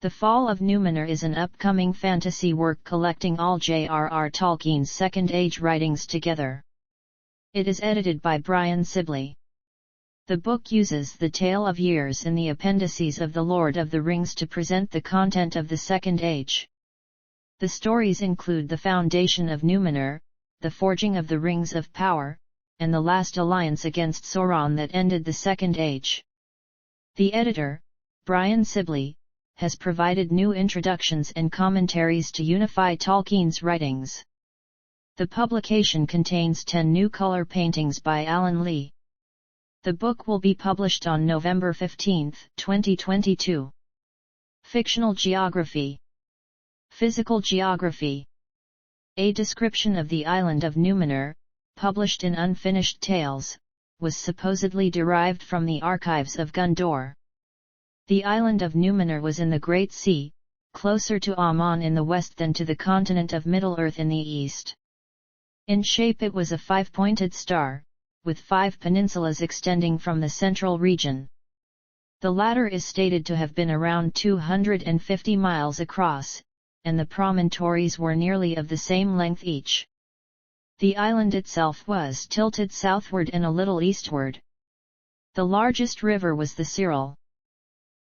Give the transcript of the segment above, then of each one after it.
The Fall of Númenor is an upcoming fantasy work collecting all J.R.R. Tolkien's Second Age writings together. It is edited by Brian Sibley. The book uses the Tale of Years in the appendices of The Lord of the Rings to present the content of the Second Age. The stories include the foundation of Númenor, the forging of the Rings of Power, and the last alliance against Sauron that ended the Second Age. The editor, Brian Sibley, has provided new introductions and commentaries to unify Tolkien's writings. The publication contains 10 new color paintings by Alan Lee. The book will be published on November 15, 2022. Fictional geography. Physical geography. A description of the island of Númenor, published in Unfinished Tales, was supposedly derived from the archives of Gondor. The island of Númenor was in the Great Sea, closer to Aman in the west than to the continent of Middle-earth in the east. In shape it was a five-pointed star, with 5 peninsulas extending from the central region. The latter is stated to have been around 250 miles across, and the promontories were nearly of the same length each. The island itself was tilted southward and a little eastward. The largest river was the Cyril.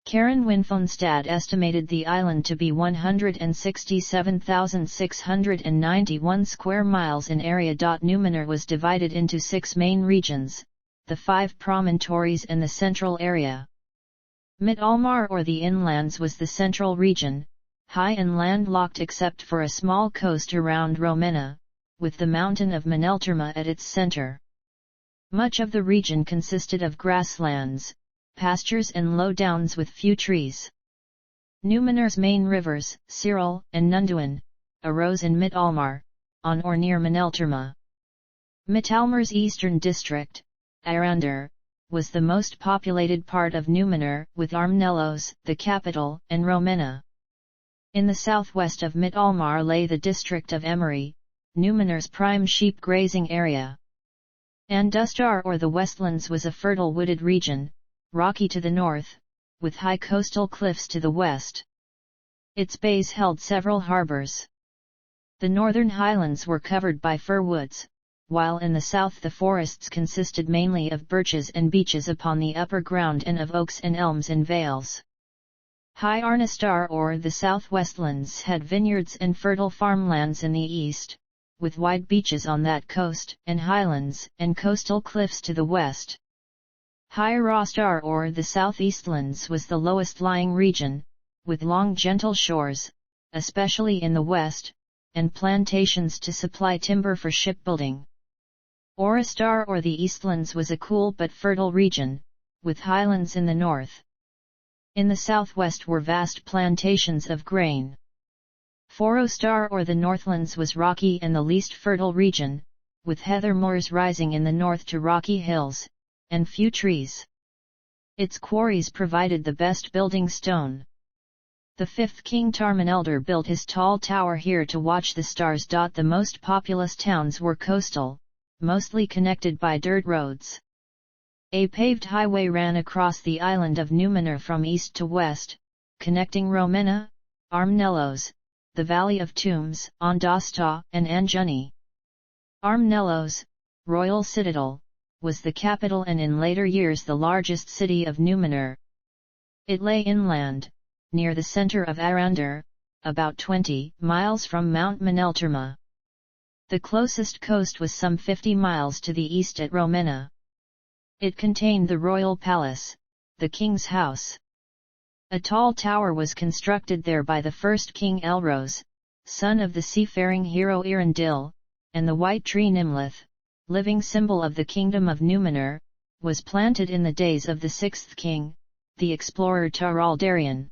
Karen Winfonstad estimated the island to be 167,691 square miles in area. Númenor was divided into 6 main regions, the 5 promontories and the central area. Midt-Almar or the inlands was the central region, high and landlocked except for a small coast around Romena, with the mountain of Menelterma at its center. Much of the region consisted of grasslands, pastures and low downs with few trees. Númenor's main rivers, Cyril and Nunduin, arose in Midt-Almar, on or near Menelterma. Midt-Almar's eastern district, Arandir, was the most populated part of Númenor, with Armnelos, the capital, and Romena. In the southwest of Midt-Almar lay the district of Emery, Númenor's prime sheep grazing area. Andustar or the Westlands was a fertile wooded region, rocky to the north, with high coastal cliffs to the west. Its bays held several harbors. The northern highlands were covered by fir woods, while in the south the forests consisted mainly of birches and beeches upon the upper ground and of oaks and elms in vales. High Arnistar or the southwestlands had vineyards and fertile farmlands in the east, with wide beaches on that coast, and highlands and coastal cliffs to the west. High Rostar or the southeastlands was the lowest lying region, with long gentle shores, especially in the west, and plantations to supply timber for shipbuilding. Oristar or the eastlands was a cool but fertile region, with highlands in the north. In the southwest were vast plantations of grain. Forostar or the northlands was rocky and the least fertile region, with heather moors rising in the north to rocky hills, and few trees. Its quarries provided the best building stone. The 5th King Tarmanelder built his tall tower here to watch the stars. The most populous towns were coastal, mostly connected by dirt roads. A paved highway ran across the island of Númenor from east to west, connecting Romena, Armnelos, the Valley of Tombs, Andasta, and Anjuni. Armnelos, royal citadel, was the capital and in later years the largest city of Númenor. It lay inland, near the center of Arandir, about 20 miles from Mount Menelterma. The closest coast was some 50 miles to the east at Romena. It contained the royal palace, the king's house. A tall tower was constructed there by the first King Elros, son of the seafaring hero Irindil, and the white tree Nimlith, living symbol of the kingdom of Númenor, was planted in the days of the 6th king, the explorer Taraldarian.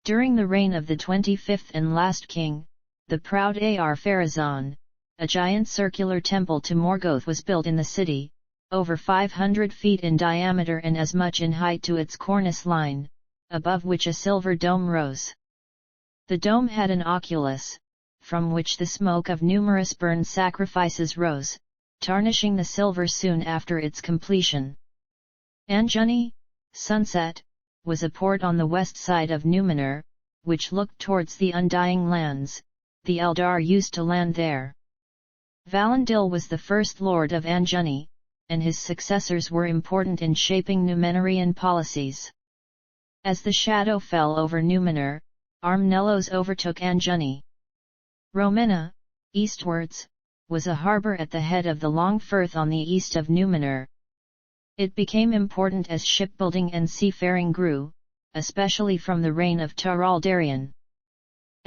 During the reign of the 25th and last king, the proud Ar-Pharazôn, a giant circular temple to Morgoth was built in the city, over 500 feet in diameter and as much in height to its cornice line, above which a silver dome rose. The dome had an oculus, from which the smoke of numerous burned sacrifices rose, tarnishing the silver soon after its completion. Anjuni, Sunset, was a port on the west side of Númenor, which looked towards the Undying Lands. The Eldar used to land there. Valendil was the first lord of Anjuni, and his successors were important in shaping Númenórean policies. As the shadow fell over Númenor, Armenellos overtook Anjuni. Romena, eastwards, was a harbour at the head of the long firth on the east of Númenor. It became important as shipbuilding and seafaring grew, especially from the reign of Turaldarion.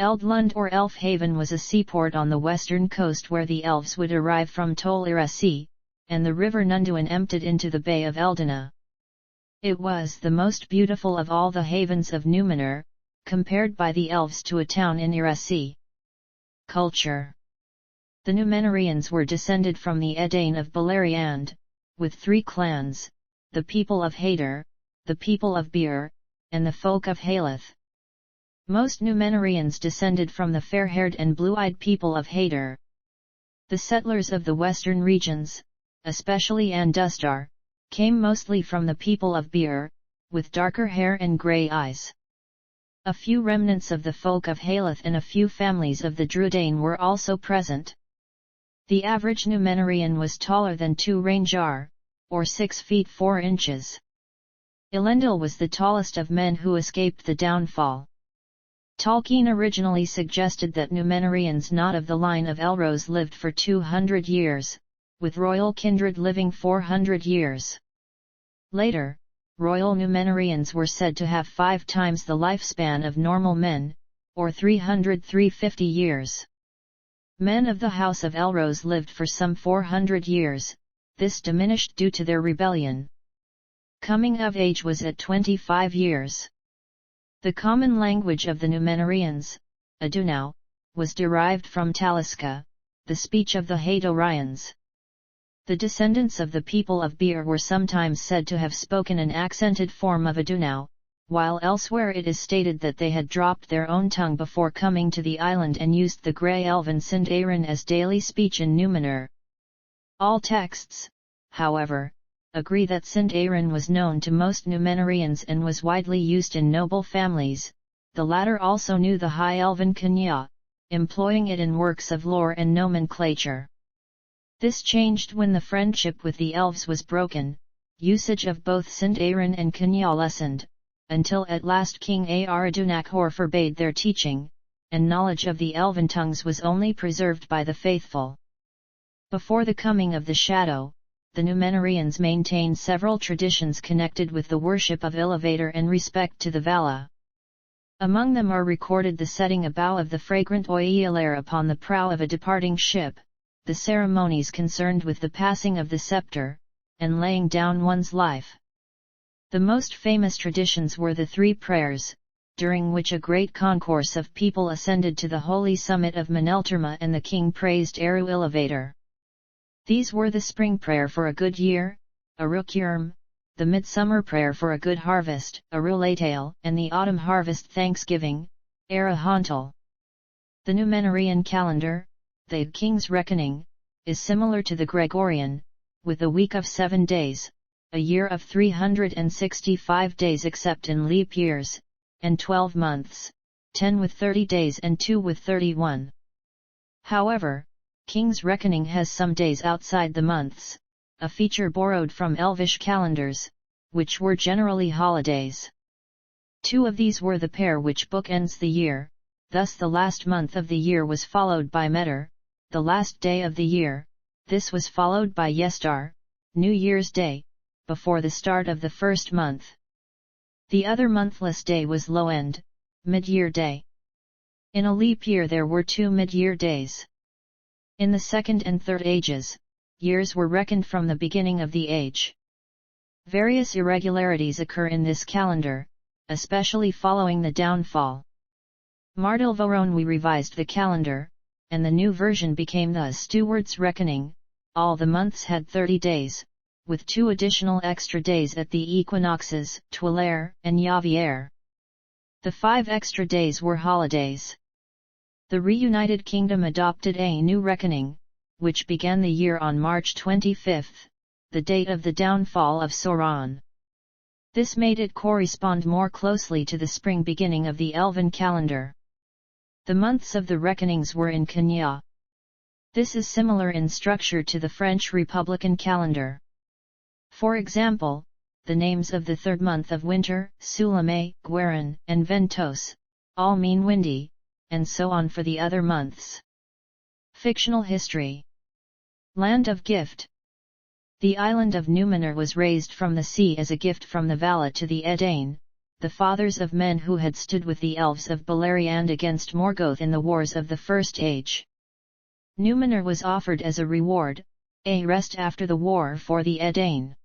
Eldlund or Elfhaven was a seaport on the western coast where the elves would arrive from Tol Eresi, and the river Nunduin emptied into the Bay of Eldena. It was the most beautiful of all the havens of Númenor, compared by the elves to a town in Eresi. Culture. The Númenóreans were descended from the Edain of Beleriand, with 3 clans, the people of Hadar, the people of Bir, and the folk of Haleth. Most Númenóreans descended from the fair-haired and blue-eyed people of Hadar. The settlers of the western regions, especially Andustar, came mostly from the people of Bir, with darker hair and grey eyes. A few remnants of the folk of Haleth and a few families of the Druidain were also present. The average Númenórean was taller than 2 Rangjar, or 6 feet 4 inches. Elendil was the tallest of men who escaped the downfall. Tolkien originally suggested that Númenóreans not of the line of Elros lived for 200 years, with royal kindred living 400 years. Later, royal Númenóreans were said to have 5 times the lifespan of normal men, or 350 years. Men of the House of Elros lived for some 400 years, this diminished due to their rebellion. Coming of age was at 25 years. The common language of the Númenóreans, Adunau, was derived from Taliska, the speech of the Hadorians. The descendants of the people of Bir were sometimes said to have spoken an accented form of Adunau, while elsewhere it is stated that they had dropped their own tongue before coming to the island and used the Grey Elven Sindarin as daily speech in Númenor. All texts, however, agree that Sindarin was known to most Númenóreans and was widely used in noble families. The latter also knew the High Elven Kanya, employing it in works of lore and nomenclature. This changed when the friendship with the elves was broken, usage of both Sindarin and Kanya lessened, until at last King Aradunachor forbade their teaching, and knowledge of the elven tongues was only preserved by the faithful. Before the coming of the Shadow, the Númenóreans maintained several traditions connected with the worship of Iluvatar and respect to the Vala. Among them are recorded the setting a bough of the fragrant oiler upon the prow of a departing ship, the ceremonies concerned with the passing of the scepter, and laying down one's life. The most famous traditions were the 3 prayers, during which a great concourse of people ascended to the holy summit of Menelterma and the king praised Eru Iluvatar. These were the spring prayer for a good year, Arukyrm, the midsummer prayer for a good harvest, Arulatail, and the autumn harvest thanksgiving, Arahontal. The Númenórean calendar, the King's Reckoning, is similar to the Gregorian, with a week of 7 days, a year of 365 days except in leap years, and 12 months, 10 with 30 days and 2 with 31. However, King's Reckoning has some days outside the months, a feature borrowed from Elvish calendars, which were generally holidays. 2 of these were the pair which bookends the year, thus the last month of the year was followed by Meter, the last day of the year. This was followed by Yestar, New Year's Day, before the start of the first month. The other monthless day was Loend, Mid-Year Day. In a leap year there were 2 mid-year days. In the Second and Third Ages, years were reckoned from the beginning of the age. Various irregularities occur in this calendar, especially following the downfall. Mardilvaron revised the calendar, and the new version became the Steward's Reckoning. All the months had 30 days, with 2 additional extra days at the equinoxes, Twelair and Yavier. The 5 extra days were holidays. The reunited kingdom adopted a new reckoning, which began the year on March 25, the date of the downfall of Sauron. This made it correspond more closely to the spring beginning of the Elven calendar. The months of the reckonings were in Kenya. This is similar in structure to the French Republican calendar. For example, the names of the third month of winter, Sulame, Guerin, and Ventos, all mean windy, and so on for the other months. Fictional history. Land of Gift. The island of Númenor was raised from the sea as a gift from the Vala to the Edain, the fathers of men who had stood with the elves of Beleriand against Morgoth in the wars of the First Age. Númenor was offered as a reward, a rest after the war for the Edain.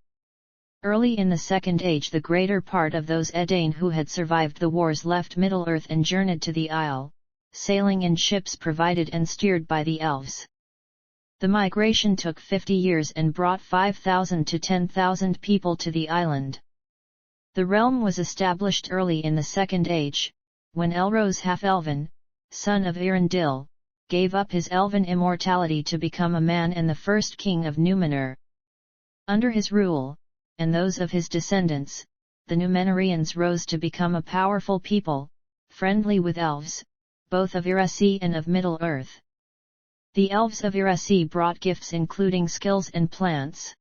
Early in the Second Age the greater part of those Edain who had survived the wars left Middle-earth and journeyed to the Isle, sailing in ships provided and steered by the elves. The migration took 50 years and brought 5,000 to 10,000 people to the island. The realm was established early in the Second Age, when Elros half-elven, son of Irindil, gave up his elven immortality to become a man and the first king of Númenor. Under his rule, and those of his descendants, the Númenorians rose to become a powerful people, friendly with elves, both of Irasi and of Middle-earth. The elves of Irasi brought gifts including skills and plants.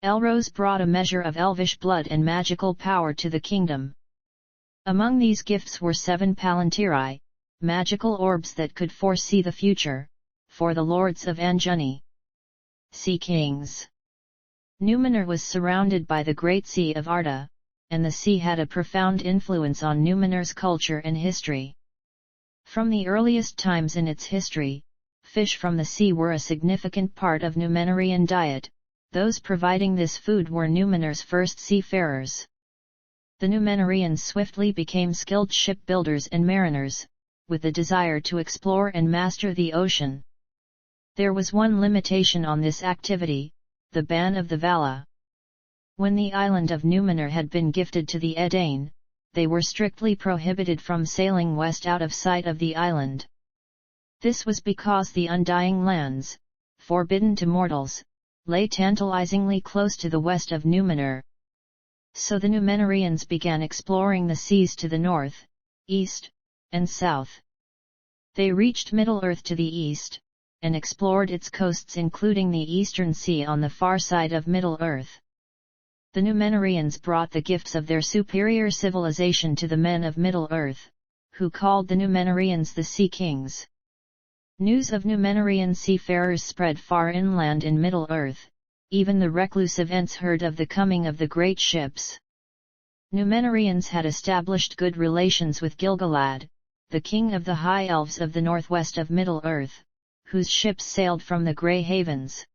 Elros brought a measure of elvish blood and magical power to the kingdom. Among these gifts were 7 palantiri, magical orbs that could foresee the future, for the lords of Anjuni. Sea Kings. Númenor was surrounded by the Great Sea of Arda, and the sea had a profound influence on Númenor's culture and history. From the earliest times in its history, fish from the sea were a significant part of Númenorian diet. Those providing this food were Númenor's first seafarers. The Númenorians swiftly became skilled shipbuilders and mariners, with the desire to explore and master the ocean. There was one limitation on this activity, the ban of the Vala. When the island of Númenor had been gifted to the Edain, they were strictly prohibited from sailing west out of sight of the island. This was because the Undying Lands, forbidden to mortals, lay tantalizingly close to the west of Númenor. So the Númenorians began exploring the seas to the north, east, and south. They reached Middle-earth to the east, and explored its coasts including the Eastern Sea on the far side of Middle-earth. The Númenorians brought the gifts of their superior civilization to the men of Middle-earth, who called the Númenorians the Sea Kings. News of Númenorian seafarers spread far inland in Middle-earth, even the reclusive Ents heard of the coming of the great ships. Númenorians had established good relations with Gil-galad, the king of the High Elves of the northwest of Middle-earth, whose ships sailed from the Grey Havens.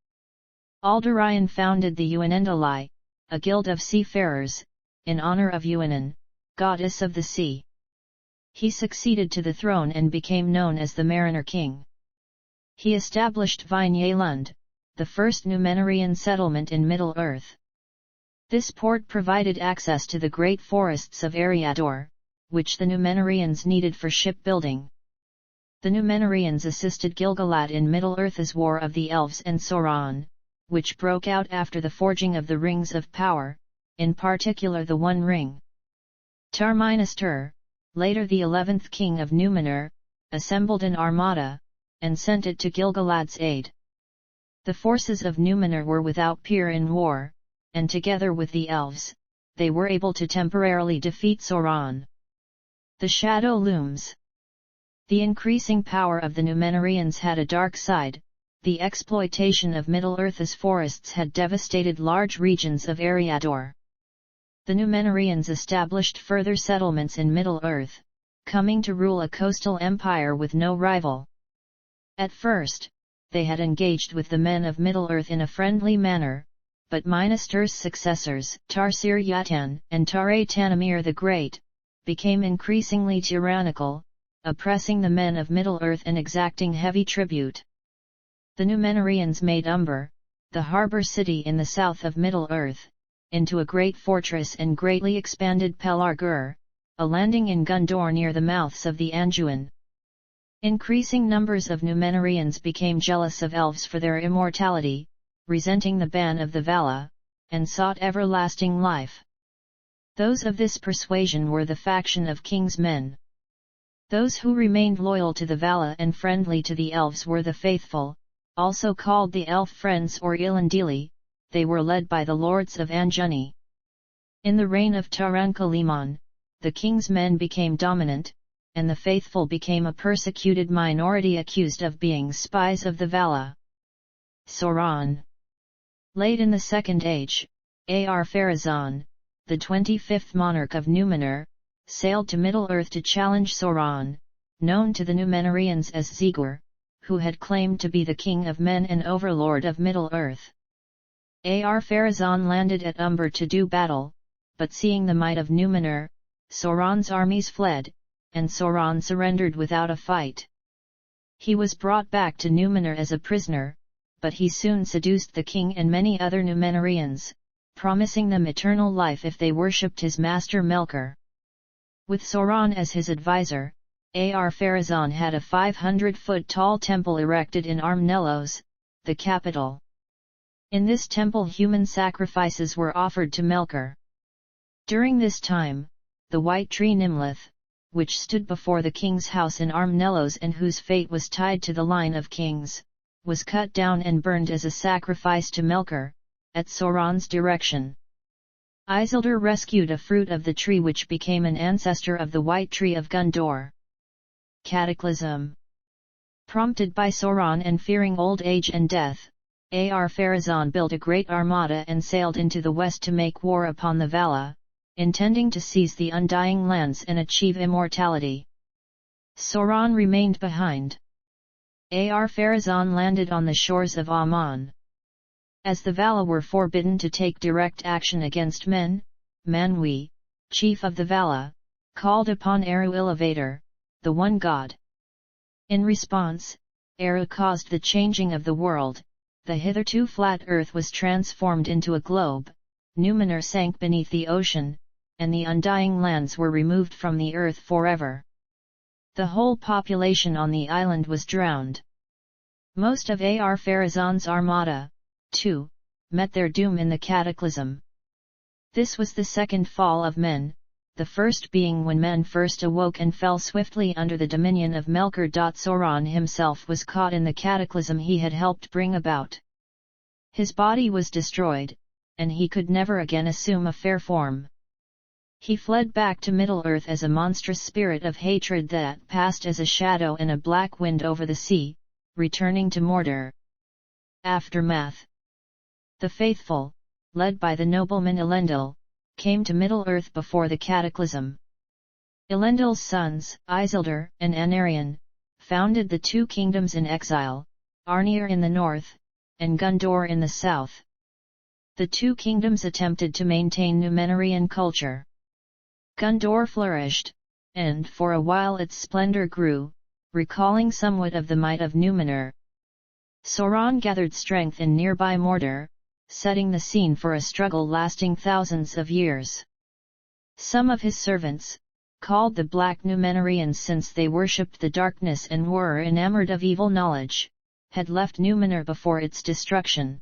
Alderayan founded the Uinendali, a guild of seafarers, in honor of Uinen, goddess of the sea. He succeeded to the throne and became known as the Mariner King. He established Vinelund, the first Númenorian settlement in Middle-earth. This port provided access to the great forests of Eriador, which the Númenorians needed for shipbuilding. The Númenorians assisted Gil-galad in Middle-earth's War of the Elves and Sauron, which broke out after the forging of the Rings of Power, in particular the One Ring. Tar-Minster, later the 11th king of Númenor, assembled an armada, and sent it to Gil-galad's aid. The forces of Númenor were without peer in war, and together with the elves, they were able to temporarily defeat Sauron. The shadow looms. The increasing power of the Númenorians had a dark side. The exploitation of Middle-earth's forests had devastated large regions of Eriador. The Númenorians established further settlements in Middle-earth, coming to rule a coastal empire with no rival. At first, they had engaged with the men of Middle-earth in a friendly manner, but Minster's successors, Tar-Sir-Yatan and Tar-Tanamir the Great, became increasingly tyrannical, oppressing the men of Middle-earth and exacting heavy tribute. The Númenorians made Umber, the harbour city in the south of Middle-earth, into a great fortress and greatly expanded Pelargur, a landing in Gondor near the mouths of the Anduin. Increasing numbers of Númenorians became jealous of elves for their immortality, resenting the ban of the Vala, and sought everlasting life. Those of this persuasion were the faction of King's men. Those who remained loyal to the Vala and friendly to the elves were the faithful, also called the elf friends or Ilandili. They were led by the lords of Anjani. In the reign of Tarankaliman, the king's men became dominant, and the faithful became a persecuted minority accused of being spies of the Vala. Sauron. Late in the Second Age, Ar-Pharazôn, the 25th monarch of Númenor, sailed to Middle-earth to challenge Sauron, known to the Númenorians as Zigur, who had claimed to be the king of men and overlord of Middle-earth. Ar-Pharazôn landed at Umber to do battle, but seeing the might of Númenor, Sauron's armies fled, and Sauron surrendered without a fight. He was brought back to Númenor as a prisoner, but he soon seduced the king and many other Númenorians, promising them eternal life if they worshipped his master Melkor. With Sauron as his advisor, Ar-Pharazôn had a 500-foot-tall temple erected in Armnelos, the capital. In this temple human sacrifices were offered to Melkor. During this time, the white tree Nimlith, which stood before the king's house in Armnelos and whose fate was tied to the line of kings, was cut down and burned as a sacrifice to Melkor, at Sauron's direction. Isildur rescued a fruit of the tree which became an ancestor of the white tree of Gondor. Cataclysm. Prompted by Sauron and fearing old age and death, Ar-Pharazôn built a great armada and sailed into the west to make war upon the Vala, intending to seize the undying lands and achieve immortality. Sauron remained behind. Ar-Pharazôn landed on the shores of Aman. As the Vala were forbidden to take direct action against men, Manwë, chief of the Vala, called upon Eru Ilúvatar, the one god. In response, Eru caused the changing of the world. The hitherto flat earth was transformed into a globe, Númenor sank beneath the ocean, and the undying lands were removed from the earth forever. The whole population on the island was drowned. Most of Ar-Pharazôn's armada, too, met their doom in the cataclysm. This was the second fall of men, the first being when men first awoke and fell swiftly under the dominion of Melkor. Sauron himself was caught in the cataclysm he had helped bring about. His body was destroyed, and he could never again assume a fair form. He fled back to Middle-earth as a monstrous spirit of hatred that passed as a shadow and a black wind over the sea, returning to Mordor. Aftermath. The faithful, led by the nobleman Elendil, came to Middle-earth before the cataclysm. Elendil's sons, Isildur and Anarion, founded the two kingdoms in exile, Arnir in the north, and Gondor in the south. The two kingdoms attempted to maintain Númenorian culture. Gondor flourished, and for a while its splendor grew, recalling somewhat of the might of Númenor. Sauron gathered strength in nearby Mordor, setting the scene for a struggle lasting thousands of years. Some of his servants, called the Black Númenorians since they worshipped the darkness and were enamored of evil knowledge, had left Númenor before its destruction.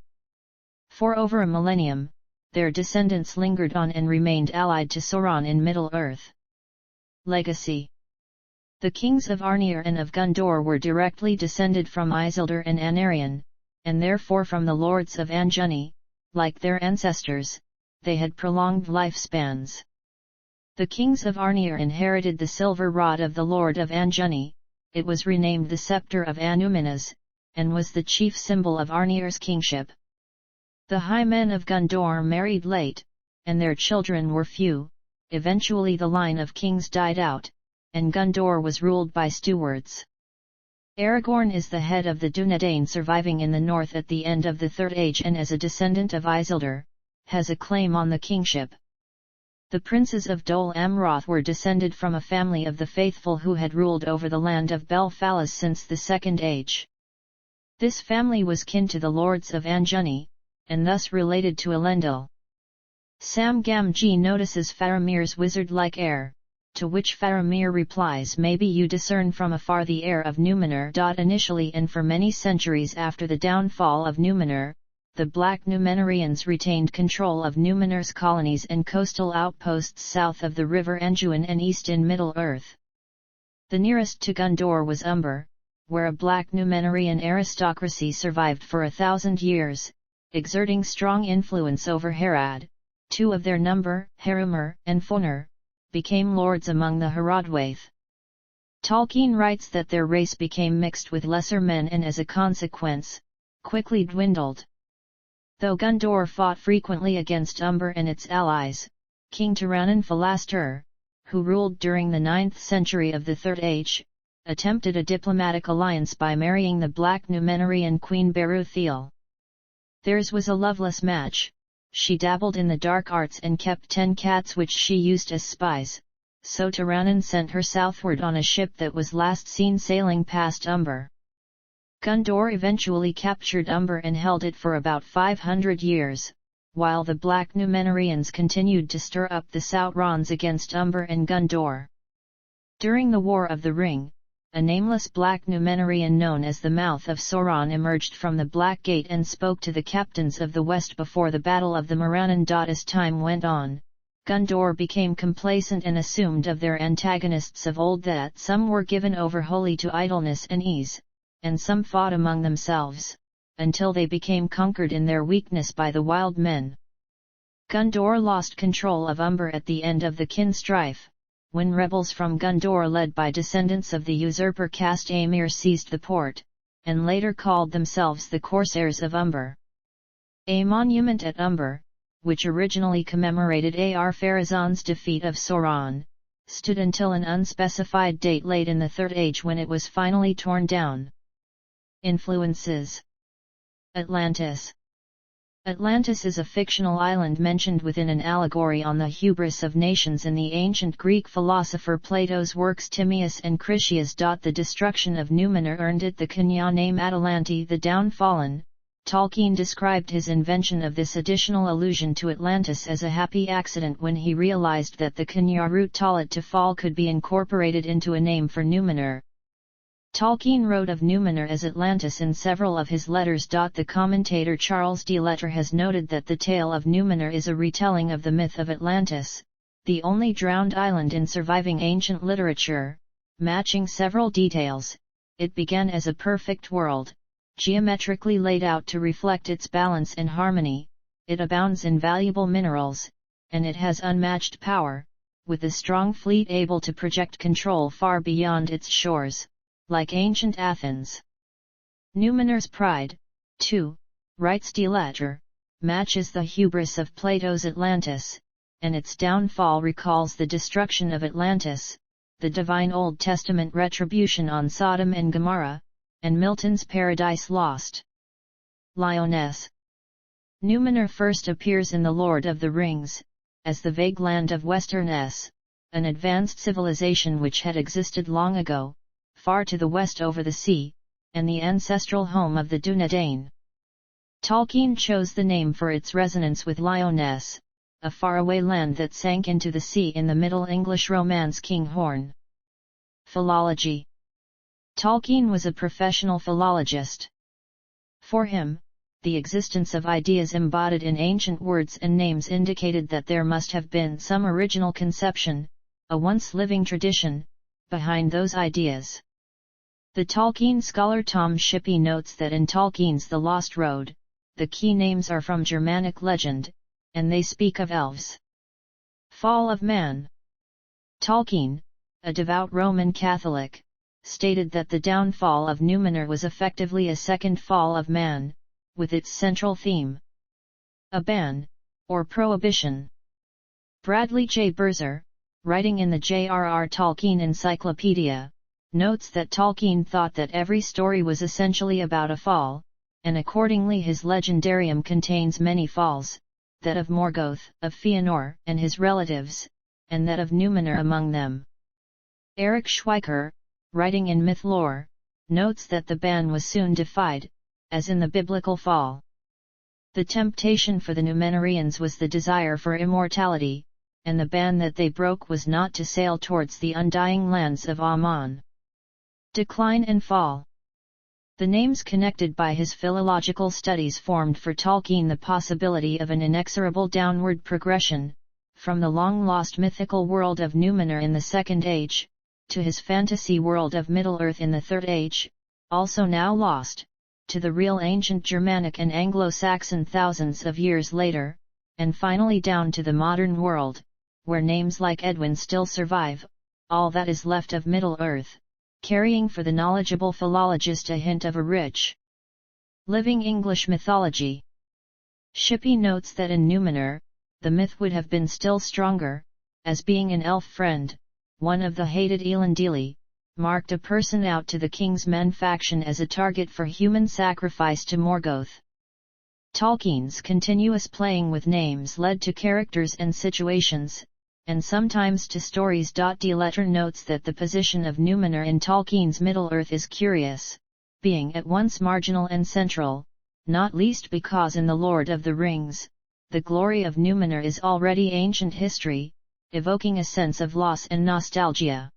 For over a millennium, their descendants lingered on and remained allied to Sauron in Middle-earth. Legacy. The kings of Arnir and of Gondor were directly descended from Isildur and Anarion, and therefore from the lords of Anjani. Like their ancestors, they had prolonged lifespans. The kings of Arnir inherited the silver rod of the Lord of Anjani. It was renamed the Scepter of Anúminas, and was the chief symbol of Arnir's kingship. The high men of Gondor married late, and their children were few. Eventually the line of kings died out, and Gondor was ruled by stewards. Aragorn is the head of the Dúnedain surviving in the north at the end of the Third Age and as a descendant of Isildur, has a claim on the kingship. The princes of Dol Amroth were descended from a family of the faithful who had ruled over the land of Belfalas since the Second Age. This family was kin to the lords of Anjani, and thus related to Elendil. Sam Gamgee notices Faramir's wizard-like air, to which Faramir replies, "Maybe you discern from afar the air of Númenor." Initially and for many centuries after the downfall of Númenor, the Black Númenóreans retained control of Númenor's colonies and coastal outposts south of the river Anjouan and east in Middle-earth. The nearest to Gondor was Umber, where a Black Númenórean aristocracy survived for 1,000 years, exerting strong influence over Harad. Two of their number, Harumr and Fonr, became lords among the Haradwaith. Tolkien writes that their race became mixed with lesser men and as a consequence, quickly dwindled. Though Gondor fought frequently against Umber and its allies, King Tiranan Falastur, who ruled during the 9th century of the Third Age, attempted a diplomatic alliance by marrying the Black Númenórean queen Beruthiel. Theirs was a loveless match. She dabbled in the dark arts and kept 10 cats which she used as spies, so Tiranan sent her southward on a ship that was last seen sailing past Umber. Gondor eventually captured Umber and held it for about 500 years, while the Black Númenóreans continued to stir up the Sautrons against Umber and Gondor. During the War of the Ring, a nameless Black Númenórean known as the Mouth of Sauron emerged from the Black Gate and spoke to the captains of the West before the Battle of the Morannon. As time went on, Gondor became complacent and assumed of their antagonists of old that some were given over wholly to idleness and ease, and some fought among themselves, until they became conquered in their weakness by the wild men. Gondor lost control of Umber at the end of the Kin strife, when rebels from Gondor led by descendants of the usurper caste Aemir seized the port, and later called themselves the Corsairs of Umber. A monument at Umber, which originally commemorated Ar-Pharazôn's defeat of Sauron, stood until an unspecified date late in the Third Age when it was finally torn down. Influences. Atlantis. Atlantis is a fictional island mentioned within an allegory on the hubris of nations in the ancient Greek philosopher Plato's works Timaeus and Critias. The destruction of Númenor earned it the Quenya name Atalanti, the Downfallen. Tolkien described his invention of this additional allusion to Atlantis as a happy accident when he realized that the Quenya root Talat to fall could be incorporated into a name for Númenor. Tolkien wrote of Númenor as Atlantis in several of his letters. The commentator Charles de Lettre has noted that the tale of Númenor is a retelling of the myth of Atlantis, the only drowned island in surviving ancient literature, matching several details. It began as a perfect world, geometrically laid out to reflect its balance and harmony. It abounds in valuable minerals, and it has unmatched power, with a strong fleet able to project control far beyond its shores, like ancient Athens. Númenor's pride, too, writes de Lettre, matches the hubris of Plato's Atlantis, and its downfall recalls the destruction of Atlantis, the divine Old Testament retribution on Sodom and Gomorrah, and Milton's Paradise Lost. Lioness. Númenor first appears in The Lord of the Rings, as the vague land of Western S, an advanced civilization which had existed long ago, far to the west over the sea, and the ancestral home of the Dunedain. Tolkien chose the name for its resonance with Lyonesse, a faraway land that sank into the sea in the Middle English romance King Horn. Philology. Tolkien was a professional philologist. For him, the existence of ideas embodied in ancient words and names indicated that there must have been some original conception, a once living tradition, behind those ideas. The Tolkien scholar Tom Shippey notes that in Tolkien's The Lost Road, the key names are from Germanic legend, and they speak of elves. Fall of Man. Tolkien, a devout Roman Catholic, stated that the downfall of Númenor was effectively a second fall of man, with its central theme: a ban, or prohibition. Bradley J. Berzer, writing in the J.R.R. Tolkien Encyclopedia, notes that Tolkien thought that every story was essentially about a fall, and accordingly his legendarium contains many falls, that of Morgoth, of Fëanor and his relatives, and that of Númenor among them. Eric Schweiker, writing in Mythlore, notes that the ban was soon defied, as in the biblical fall. The temptation for the Númenóreans was the desire for immortality, and the ban that they broke was not to sail towards the undying lands of Aman. Decline and fall. The names connected by his philological studies formed for Tolkien the possibility of an inexorable downward progression, from the long-lost mythical world of Númenor in the Second Age, to his fantasy world of Middle-earth in the Third Age, also now lost, to the real ancient Germanic and Anglo-Saxon thousands of years later, and finally down to the modern world, where names like Edwin still survive, all that is left of Middle-earth, carrying for the knowledgeable philologist a hint of a rich, living English mythology. Shippey notes that in Númenor, the myth would have been still stronger, as being an elf friend, one of the hated Elendili, marked a person out to the King's Men faction as a target for human sacrifice to Morgoth. Tolkien's continuous playing with names led to characters and situations, and sometimes to stories. De Letter notes that the position of Númenor in Tolkien's Middle-earth is curious, being at once marginal and central, not least because in The Lord of the Rings, the glory of Númenor is already ancient history, evoking a sense of loss and nostalgia.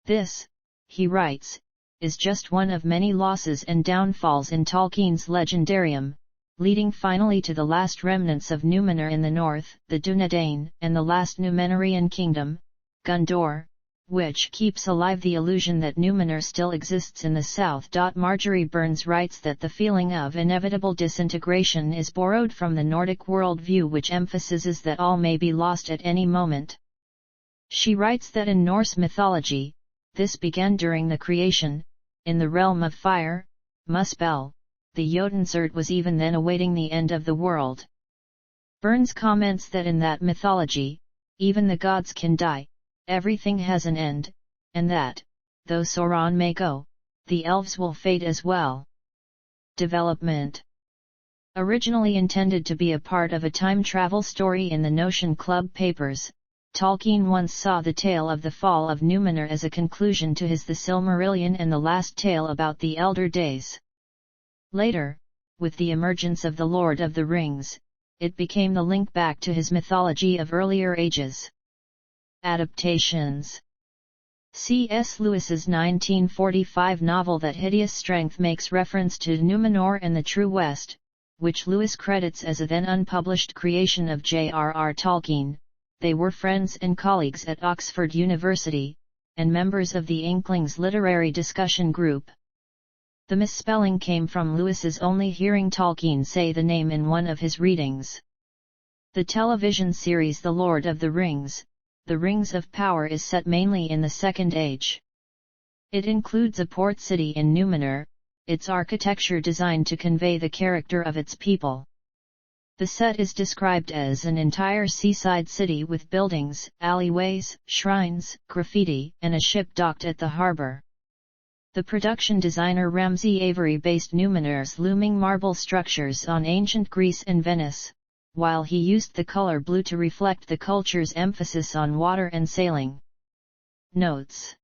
This, he writes, is just one of many losses and downfalls in Tolkien's legendarium, leading finally to the last remnants of Númenor in the north, the Dúnedain, and the last Númenorian kingdom, Gondor, which keeps alive the illusion that Númenor still exists in the south. Marjorie Burns writes that the feeling of inevitable disintegration is borrowed from the Nordic worldview, which emphasizes that all may be lost at any moment. She writes that in Norse mythology, this began during the creation, in the realm of fire, Muspel, the Jotunsurt was even then awaiting the end of the world. Burns comments that in that mythology, even the gods can die, everything has an end, and that, though Sauron may go, the elves will fade as well. Development. Originally intended to be a part of a time travel story in the Notion Club papers, Tolkien once saw the tale of the Fall of Númenor as a conclusion to his The Silmarillion and the last tale about the Elder Days. Later, with the emergence of The Lord of the Rings, it became the link back to his mythology of earlier ages. Adaptations. C.S. Lewis's 1945 novel That Hideous Strength makes reference to Númenor and the True West, which Lewis credits as a then unpublished creation of J.R.R. Tolkien. They were friends and colleagues at Oxford University, and members of the Inklings literary discussion group. The misspelling came from Lewis's only hearing Tolkien say the name in one of his readings. The television series The Lord of the Rings, The Rings of Power, is set mainly in the Second Age. It includes a port city in Númenor, its architecture designed to convey the character of its people. The set is described as an entire seaside city with buildings, alleyways, shrines, graffiti, and a ship docked at the harbor. The production designer Ramsey Avery based Númenor's looming marble structures on ancient Greece and Venice, while he used the color blue to reflect the culture's emphasis on water and sailing. Notes.